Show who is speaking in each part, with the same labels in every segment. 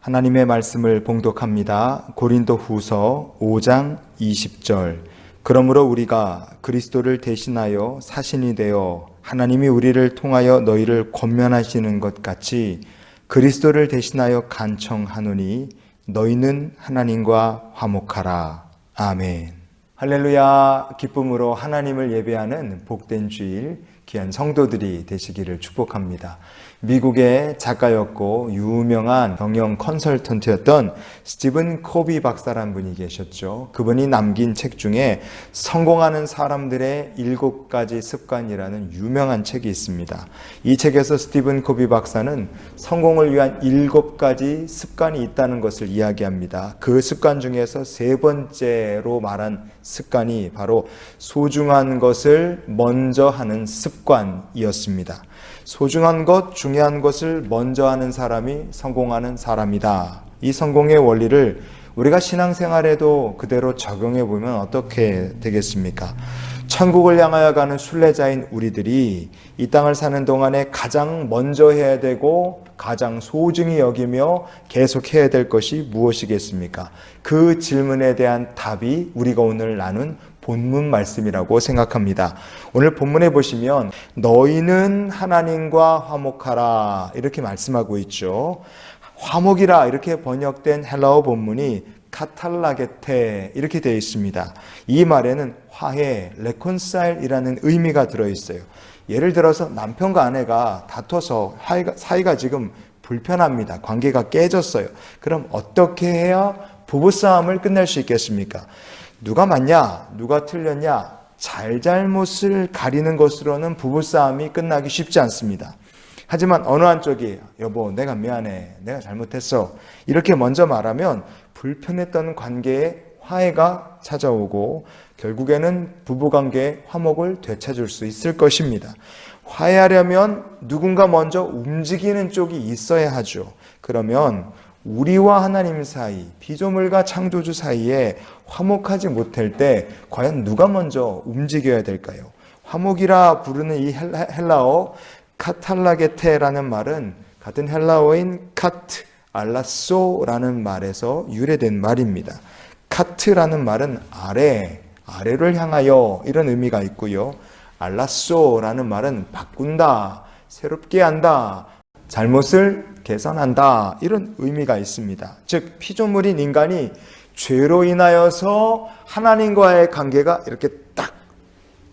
Speaker 1: 하나님의 말씀을 봉독합니다. 고린도후서 5장 20절. 그러므로 우리가 그리스도를 대신하여 사신이 되어 하나님이 우리를 통하여 너희를 권면하시는 것 같이 그리스도를 대신하여 간청하노니 너희는 하나님과 화목하라. 아멘. 할렐루야. 기쁨으로 하나님을 예배하는 복된 주일 귀한 성도들이 되시기를 축복합니다. 미국의 작가였고 유명한 경영 컨설턴트였던 스티븐 코비 박사라는 분이 계셨죠. 그분이 남긴 책 중에 성공하는 사람들의 7가지 습관이라는 유명한 책이 있습니다. 이 책에서 스티븐 코비 박사는 성공을 위한 7가지 습관이 있다는 것을 이야기합니다. 그 습관 중에서 3번째로 말한 습관이 바로 소중한 것을 먼저 하는 습관이었습니다. 소중한 것, 중요한 것을 먼저 하는 사람이 성공하는 사람이다. 이 성공의 원리를 우리가 신앙생활에도 그대로 적용해 보면 어떻게 되겠습니까? 천국을 향하여 가는 순례자인 우리들이 이 땅을 사는 동안에 가장 먼저 해야 되고 가장 소중히 여기며 계속 해야 될 것이 무엇이겠습니까? 그 질문에 대한 답이 우리가 오늘 나눈 본문 말씀이라고 생각합니다. 오늘 본문에 보시면 너희는 하나님과 화목하라 이렇게 말씀하고 있죠. 화목이라 이렇게 번역된 헬라어 본문이 카탈라게테 이렇게 되어 있습니다. 이 말에는 화해, 레콘사일이라는 의미가 들어있어요. 예를 들어서 남편과 아내가 다퉈서 사이가 지금 불편합니다. 관계가 깨졌어요. 그럼 어떻게 해야 부부싸움을 끝낼 수 있겠습니까? 누가 맞냐? 누가 틀렸냐? 잘잘못을 가리는 것으로는 부부싸움이 끝나기 쉽지 않습니다. 하지만 어느 한쪽이 여보 내가 미안해, 내가 잘못했어 이렇게 먼저 말하면 불편했던 관계에 화해가 찾아오고 결국에는 부부관계의 화목을 되찾을 수 있을 것입니다. 화해하려면 누군가 먼저 움직이는 쪽이 있어야 하죠. 그러면 우리와 하나님 사이, 피조물과 창조주 사이에 화목하지 못할 때 과연 누가 먼저 움직여야 될까요? 화목이라 부르는 이 헬라어 카탈라게테라는 말은 같은 헬라어인 카트, 알라소라는 말에서 유래된 말입니다. 카트라는 말은 아래를 향하여 이런 의미가 있고요. 알라소라는 말은 바꾼다, 새롭게 한다, 잘못을 개선한다 이런 의미가 있습니다. 즉 피조물인 인간이 죄로 인하여서 하나님과의 관계가 이렇게 딱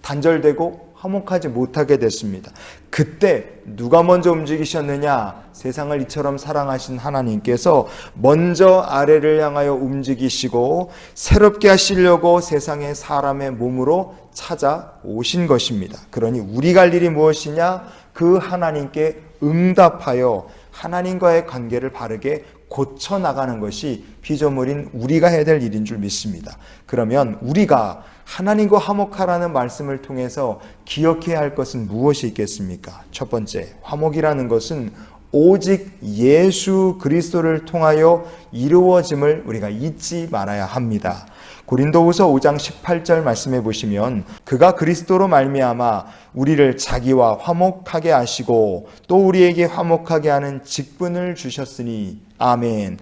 Speaker 1: 단절되고 화목하지 못하게 됐습니다. 그때 누가 먼저 움직이셨느냐? 세상을 이처럼 사랑하신 하나님께서 먼저 아래를 향하여 움직이시고 새롭게 하시려고 세상의 사람의 몸으로 찾아오신 것입니다. 그러니 우리 갈 일이 무엇이냐? 그 하나님께 응답하여 하나님과의 관계를 바르게 고쳐나가는 것이 피조물인 우리가 해야 될 일인 줄 믿습니다. 그러면 우리가 하나님과 화목하라는 말씀을 통해서 기억해야 할 것은 무엇이 있겠습니까? 첫 번째, 화목이라는 것은 오직 예수 그리스도를 통하여 이루어짐을 우리가 잊지 말아야 합니다. 고린도후서 5장 18절 말씀해 보시면 그가 그리스도로 말미암아 우리를 자기와 화목하게 하시고 또 우리에게 화목하게 하는 직분을 주셨으니 아멘.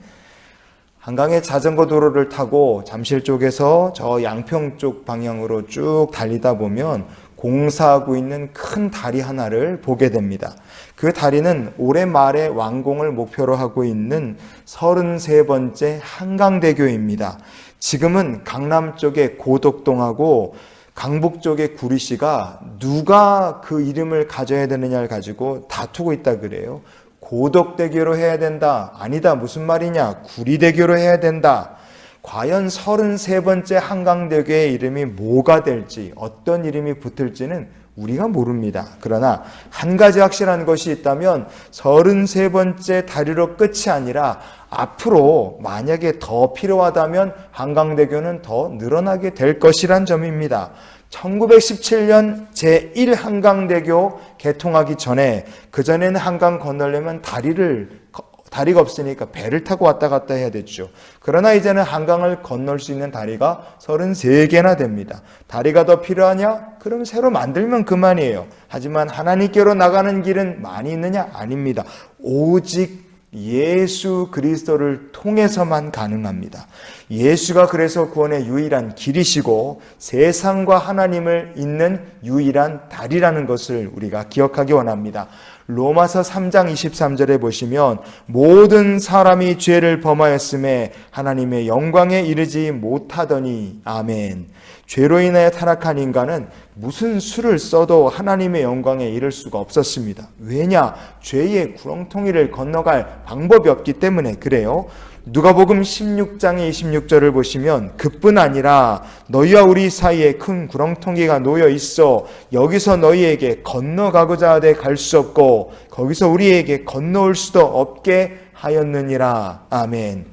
Speaker 1: 한강의 자전거 도로를 타고 잠실 쪽에서 저 양평 쪽 방향으로 쭉 달리다 보면 공사하고 있는 큰 다리 하나를 보게 됩니다. 그 다리는 올해 말에 완공을 목표로 하고 있는 33번째 한강대교입니다. 지금은 강남 쪽의 고덕동하고 강북 쪽의 구리시가 누가 그 이름을 가져야 되느냐를 가지고 다투고 있다 그래요. 고덕대교로 해야 된다. 아니다. 무슨 말이냐. 구리대교로 해야 된다. 과연 33번째 한강대교의 이름이 뭐가 될지 어떤 이름이 붙을지는 우리가 모릅니다. 그러나 한 가지 확실한 것이 있다면 33번째 다리로 끝이 아니라 앞으로 만약에 더 필요하다면 한강대교는 더 늘어나게 될 것이란 점입니다. 1917년 제1한강대교 개통하기 전에 그전에는 한강 건너려면 다리가 없으니까 배를 타고 왔다 갔다 해야 됐죠. 그러나 이제는 한강을 건널 수 있는 다리가 33개나 됩니다. 다리가 더 필요하냐? 그럼 새로 만들면 그만이에요. 하지만 하나님께로 나가는 길은 많이 있느냐? 아닙니다. 오직 예수 그리스도를 통해서만 가능합니다. 예수가 그래서 구원의 유일한 길이시고 세상과 하나님을 잇는 유일한 달이라는 것을 우리가 기억하기 원합니다. 로마서 3장 23절에 보시면 모든 사람이 죄를 범하였음에 하나님의 영광에 이르지 못하더니 아멘. 죄로 인하여 타락한 인간은 무슨 수를 써도 하나님의 영광에 이를 수가 없었습니다. 왜냐? 죄의 구렁텅이를 건너갈 방법이 없기 때문에 그래요. 누가복음 16장의 26절을 보시면 그뿐 아니라 너희와 우리 사이에 큰 구렁텅이가 놓여 있어 여기서 너희에게 건너가고자 하되 갈 수 없고 거기서 우리에게 건너올 수도 없게 하였느니라. 아멘.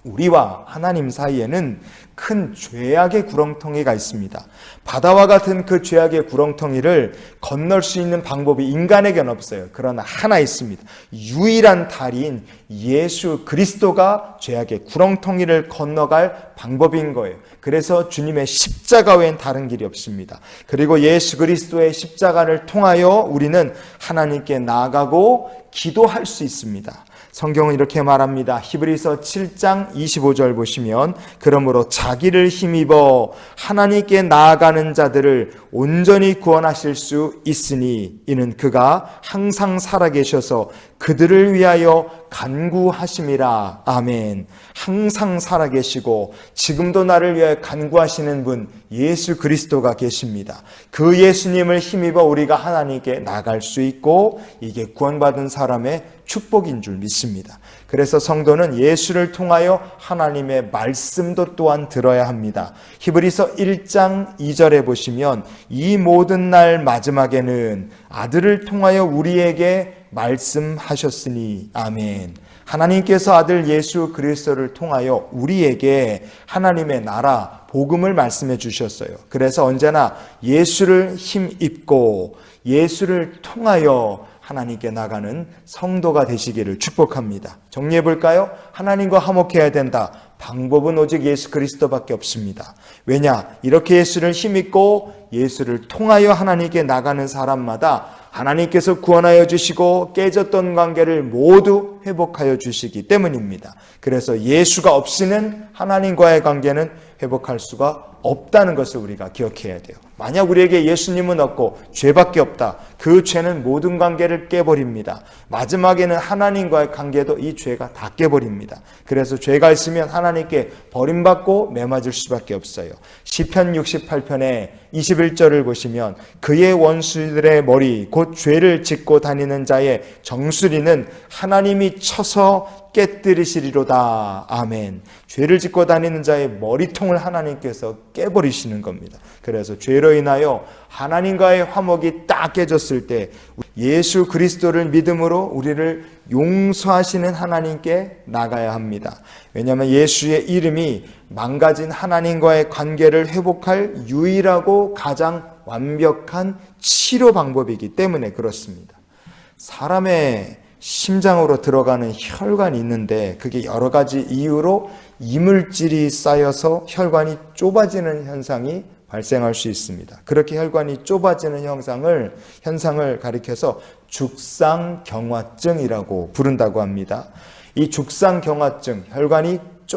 Speaker 1: 우리와 하나님 사이에는 큰 죄악의 구렁텅이가 있습니다. 바다와 같은 그 죄악의 구렁텅이를 건널 수 있는 방법이 인간에겐 없어요. 그러나 하나 있습니다. 유일한 달인 예수 그리스도가 죄악의 구렁텅이를 건너갈 방법인 거예요. 그래서 주님의 십자가 외엔 다른 길이 없습니다. 그리고 예수 그리스도의 십자가를 통하여 우리는 하나님께 나아가고 기도할 수 있습니다. 성경은 이렇게 말합니다. 히브리서 7장 25절 보시면 그러므로 자기를 힘입어 하나님께 나아가는 자들을 온전히 구원하실 수 있으니 이는 그가 항상 살아계셔서 그들을 위하여 간구하심이라. 아멘. 항상 살아계시고 지금도 나를 위하여 간구하시는 분 예수 그리스도가 계십니다. 그 예수님을 힘입어 우리가 하나님께 나갈 수 있고 이게 구원받은 사람의 축복인 줄 믿습니다. 그래서 성도는 예수를 통하여 하나님의 말씀도 또한 들어야 합니다. 히브리서 1장 2절에 보시면 이 모든 날 마지막에는 아들을 통하여 우리에게 말씀하셨으니 아멘. 하나님께서 아들 예수 그리스도를 통하여 우리에게 하나님의 나라 복음을 말씀해 주셨어요. 그래서 언제나 예수를 힘입고 예수를 통하여 하나님께 나가는 성도가 되시기를 축복합니다. 정리해 볼까요? 하나님과 화목해야 된다. 방법은 오직 예수 그리스도밖에 없습니다. 왜냐? 이렇게 예수를 힘입고 예수를 통하여 하나님께 나가는 사람마다 하나님께서 구원하여 주시고 깨졌던 관계를 모두 회복하여 주시기 때문입니다. 그래서 예수가 없이는 하나님과의 관계는 회복할 수가 없다는 것을 우리가 기억해야 돼요. 만약 우리에게 예수님은 없고 죄밖에 없다. 그 죄는 모든 관계를 깨버립니다. 마지막에는 하나님과의 관계도 이 죄가 다 깨버립니다. 그래서 죄가 있으면 하나님께 버림받고 매맞을 수밖에 없어요. 시편 68편의 21절을 보시면 그의 원수들의 머리 곧 죄를 짓고 다니는 자의 정수리는 하나님이 쳐서 깨뜨리시리로다. 아멘. 죄를 짓고 다니는 자의 머리통을 하나님께서 깨버리시는 겁니다. 그래서 죄로 인하여 하나님과의 화목이 딱 깨졌을 때 예수 그리스도를 믿음으로 우리를 용서하시는 하나님께 나가야 합니다. 왜냐하면 예수의 이름이 망가진 하나님과의 관계를 회복할 유일하고 가장 완벽한 치료 방법이기 때문에 그렇습니다. 사람의 심장으로 들어가는 혈관이 있는데 그게 여러 가지 이유로 이물질이 쌓여서 혈관이 좁아지는 현상이 발생할 수 있습니다. 그렇게 혈관이 좁아지는 현상을 가리켜서 죽상경화증이라고 부른다고 합니다. 이 죽상경화증,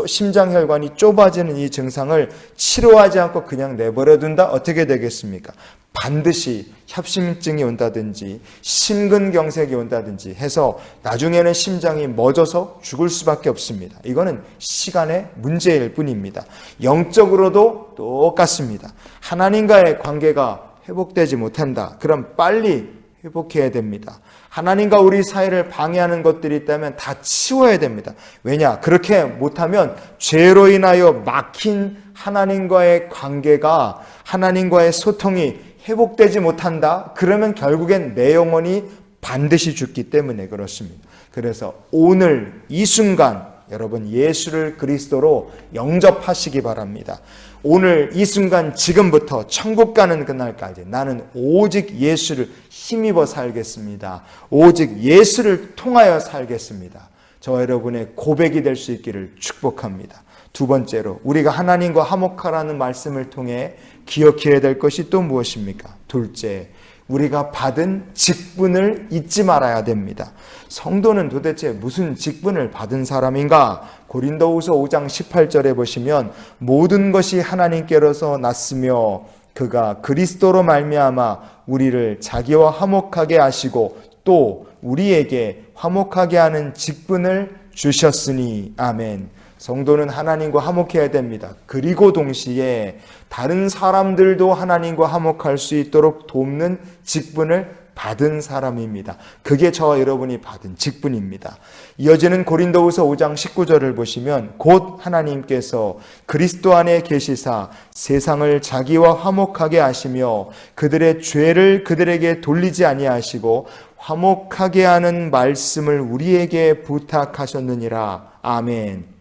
Speaker 1: 심장 혈관이 좁아지는 이 증상을 치료하지 않고 그냥 내버려둔다? 어떻게 되겠습니까? 반드시 협심증이 온다든지 심근경색이 온다든지 해서 나중에는 심장이 멎어서 죽을 수밖에 없습니다. 이거는 시간의 문제일 뿐입니다. 영적으로도 똑같습니다. 하나님과의 관계가 회복되지 못한다. 그럼 빨리 회복해야 됩니다. 하나님과 우리 사이를 방해하는 것들이 있다면 다 치워야 됩니다. 왜냐? 그렇게 못하면 죄로 인하여 막힌 하나님과의 관계가, 하나님과의 소통이 회복되지 못한다? 그러면 결국엔 내 영혼이 반드시 죽기 때문에 그렇습니다. 그래서 오늘 이 순간 여러분 예수를 그리스도로 영접하시기 바랍니다. 오늘 이 순간 지금부터 천국 가는 그날까지 나는 오직 예수를 힘입어 살겠습니다. 오직 예수를 통하여 살겠습니다. 저와 여러분의 고백이 될 수 있기를 축복합니다. 두 번째로 우리가 하나님과 화목하라는 말씀을 통해 기억해야 될 것이 또 무엇입니까? 둘째, 우리가 받은 직분을 잊지 말아야 됩니다. 성도는 도대체 무슨 직분을 받은 사람인가? 고린도후서 5장 18절에 보시면 모든 것이 하나님께로서 났으며 그가 그리스도로 말미암아 우리를 자기와 화목하게 하시고 또 우리에게 화목하게 하는 직분을 주셨으니 아멘. 성도는 하나님과 화목해야 됩니다. 그리고 동시에 다른 사람들도 하나님과 화목할 수 있도록 돕는 직분을 받은 사람입니다. 그게 저와 여러분이 받은 직분입니다. 이어지는 고린도후서 5장 19절을 보시면 곧 하나님께서 그리스도 안에 계시사 세상을 자기와 화목하게 하시며 그들의 죄를 그들에게 돌리지 아니하시고 화목하게 하는 말씀을 우리에게 부탁하셨느니라. 아멘.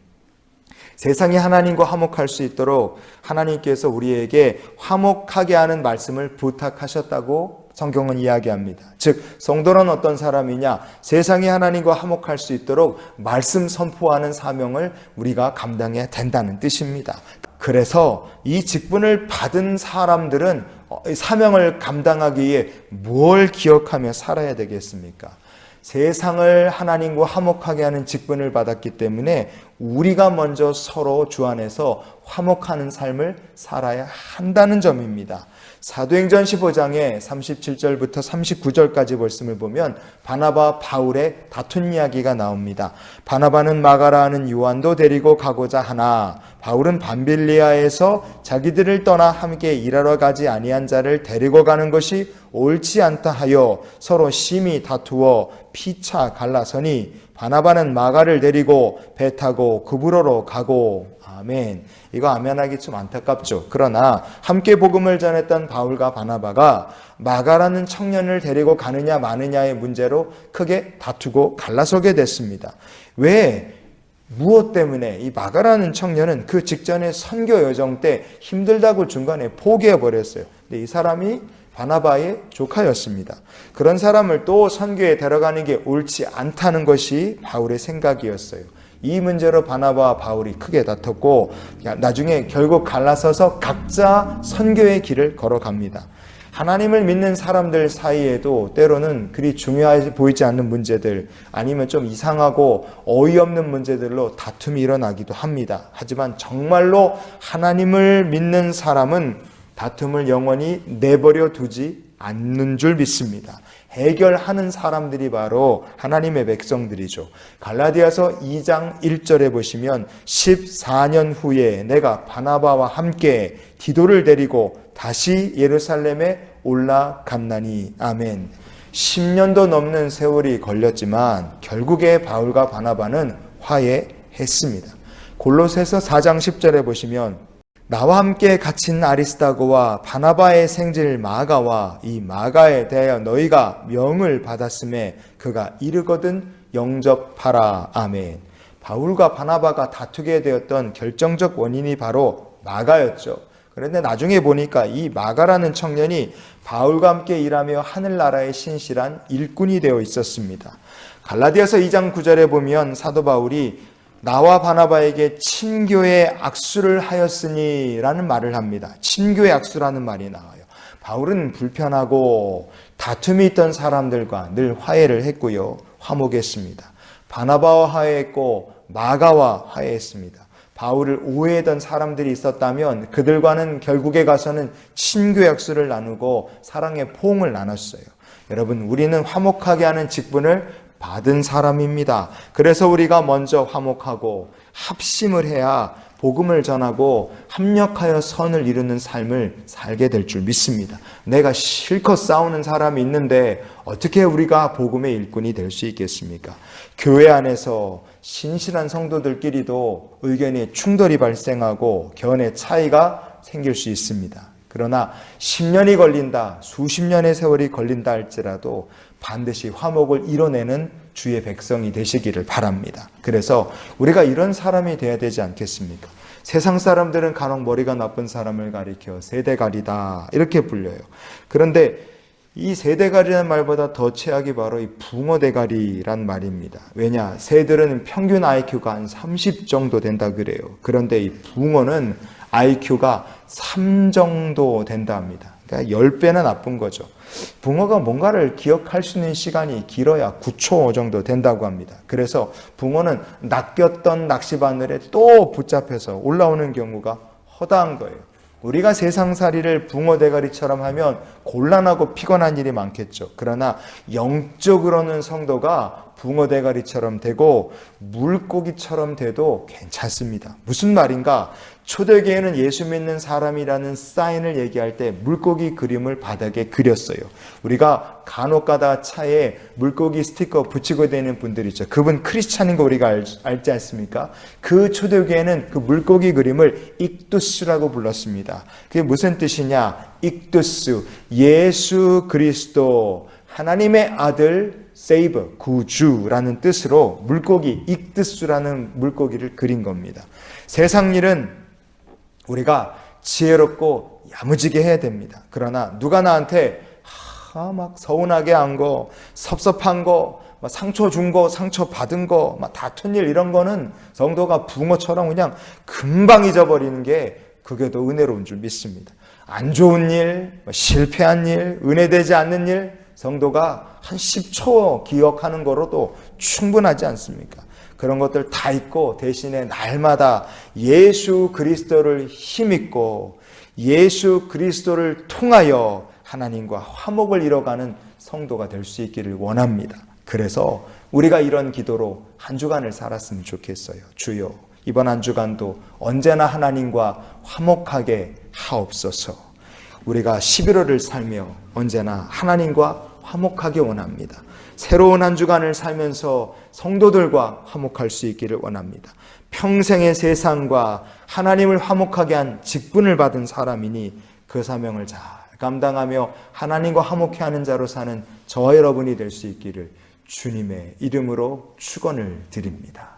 Speaker 1: 세상이 하나님과 화목할 수 있도록 하나님께서 우리에게 화목하게 하는 말씀을 부탁하셨다고 성경은 이야기합니다. 즉 성도는 어떤 사람이냐? 세상이 하나님과 화목할 수 있도록 말씀 선포하는 사명을 우리가 감당해야 된다는 뜻입니다. 그래서 이 직분을 받은 사람들은 사명을 감당하기 위해 뭘 기억하며 살아야 되겠습니까? 세상을 하나님과 화목하게 하는 직분을 받았기 때문에 우리가 먼저 서로 주 안에서 화목하는 삶을 살아야 한다는 점입니다. 사도행전 15장에 37절부터 39절까지 말씀을 보면 바나바, 바울의 다툰 이야기가 나옵니다. 바나바는 마가라 하는 요한도 데리고 가고자 하나 바울은 밤빌리아에서 자기들을 떠나 함께 일하러 가지 아니한 자를 데리고 가는 것이 옳지 않다 하여 서로 심히 다투어 피차 갈라서니 바나바는 마가를 데리고 배 타고 그브로로 가고 아멘. 이거 아멘하기 좀 안타깝죠. 그러나 함께 복음을 전했던 바울과 바나바가 마가라는 청년을 데리고 가느냐 마느냐의 문제로 크게 다투고 갈라서게 됐습니다. 왜? 무엇 때문에? 이 마가라는 청년은 그 직전에 선교 여정 때 힘들다고 중간에 포기해 버렸어요. 근데 이 사람이 바나바의 조카였습니다. 그런 사람을 또 선교에 데려가는 게 옳지 않다는 것이 바울의 생각이었어요. 이 문제로 바나바와 바울이 크게 다퉜고 나중에 결국 갈라서서 각자 선교의 길을 걸어갑니다. 하나님을 믿는 사람들 사이에도 때로는 그리 중요해 보이지 않는 문제들 아니면 좀 이상하고 어이없는 문제들로 다툼이 일어나기도 합니다. 하지만 정말로 하나님을 믿는 사람은 다툼을 영원히 내버려 두지 않는 줄 믿습니다. 해결하는 사람들이 바로 하나님의 백성들이죠. 갈라디아서 2장 1절에 보시면 14년 후에 내가 바나바와 함께 디도를 데리고 다시 예루살렘에 올라갔나니 아멘. 10년도 넘는 세월이 걸렸지만 결국에 바울과 바나바는 화해했습니다. 골로새서 4장 10절에 보시면 나와 함께 갇힌 아리스다고와 바나바의 생질 마가와 이 마가에 대하여 너희가 명을 받았음에 그가 이르거든 영접하라. 아멘. 바울과 바나바가 다투게 되었던 결정적 원인이 바로 마가였죠. 그런데 나중에 보니까 이 마가라는 청년이 바울과 함께 일하며 하늘나라의 신실한 일꾼이 되어 있었습니다. 갈라디아서 2장 9절에 보면 사도 바울이 나와 바나바에게 친교의 악수를 하였으니 라는 말을 합니다. 친교의 악수라는 말이 나와요. 바울은 불편하고 다툼이 있던 사람들과 늘 화해를 했고요. 화목했습니다. 바나바와 화해했고 마가와 화해했습니다. 바울을 오해했던 사람들이 있었다면 그들과는 결국에 가서는 친교의 악수를 나누고 사랑의 포옹을 나눴어요. 여러분, 우리는 화목하게 하는 직분을 받은 사람입니다. 그래서 우리가 먼저 화목하고 합심을 해야 복음을 전하고 합력하여 선을 이루는 삶을 살게 될 줄 믿습니다. 내가 실컷 싸우는 사람이 있는데 어떻게 우리가 복음의 일꾼이 될 수 있겠습니까? 교회 안에서 신실한 성도들끼리도 의견의 충돌이 발생하고 견해 차이가 생길 수 있습니다. 그러나 10년이 걸린다, 수십 년의 세월이 걸린다 할지라도 반드시 화목을 이뤄내는 주의 백성이 되시기를 바랍니다. 그래서 우리가 이런 사람이 돼야 되지 않겠습니까? 세상 사람들은 간혹 머리가 나쁜 사람을 가리켜 세대가리다 이렇게 불려요. 그런데 이 세대가리라는 말보다 더 최악이 바로 이 붕어대가리란 말입니다. 왜냐? 새들은 평균 IQ가 한 30 정도 된다 그래요. 그런데 이 붕어는 IQ가 3 정도 된다 합니다. 그러니까 10배나 나쁜 거죠. 붕어가 뭔가를 기억할 수 있는 시간이 길어야 9초 정도 된다고 합니다. 그래서 붕어는 낚였던 낚시바늘에 또 붙잡혀서 올라오는 경우가 허다한 거예요. 우리가 세상살이를 붕어 대가리처럼 하면 곤란하고 피곤한 일이 많겠죠. 그러나 영적으로는 성도가 붕어 대가리처럼 되고 물고기처럼 돼도 괜찮습니다. 무슨 말인가? 초대교회는 예수 믿는 사람이라는 사인을 얘기할 때 물고기 그림을 바닥에 그렸어요. 우리가 간혹 가다 차에 물고기 스티커 붙이고 다니는 분들 있죠. 그분 크리스찬인 거 우리가 알지 않습니까? 그 초대교회는 그 물고기 그림을 익두스라고 불렀습니다. 그게 무슨 뜻이냐? 익두스, 예수 그리스도, 하나님의 아들, 세이버, 구주라는 뜻으로 물고기, 익두스라는 물고기를 그린 겁니다. 세상 일은 우리가 지혜롭고 야무지게 해야 됩니다. 그러나 누가 나한테 막 서운하게 한 거, 섭섭한 거, 상처 준 거, 상처 받은 거, 다툰 일 이런 거는 성도가 붕어처럼 그냥 금방 잊어버리는 게 그게 더 은혜로운 줄 믿습니다. 안 좋은 일, 실패한 일, 은혜되지 않는 일, 성도가 한 10초 기억하는 거로도 충분하지 않습니까? 그런 것들 다 잊고 대신에 날마다 예수 그리스도를 힘입고 예수 그리스도를 통하여 하나님과 화목을 이뤄가는 성도가 될 수 있기를 원합니다. 그래서 우리가 이런 기도로 한 주간을 살았으면 좋겠어요. 주여, 이번 한 주간도 언제나 하나님과 화목하게 하옵소서. 우리가 11월을 살며 언제나 하나님과 화목하게 원합니다. 새로운 한 주간을 살면서 성도들과 화목할 수 있기를 원합니다. 평생의 세상과 하나님을 화목하게 한 직분을 받은 사람이니 그 사명을 잘 감당하며 하나님과 화목해 하는 자로 사는 저와 여러분이 될 수 있기를 주님의 이름으로 축원을 드립니다.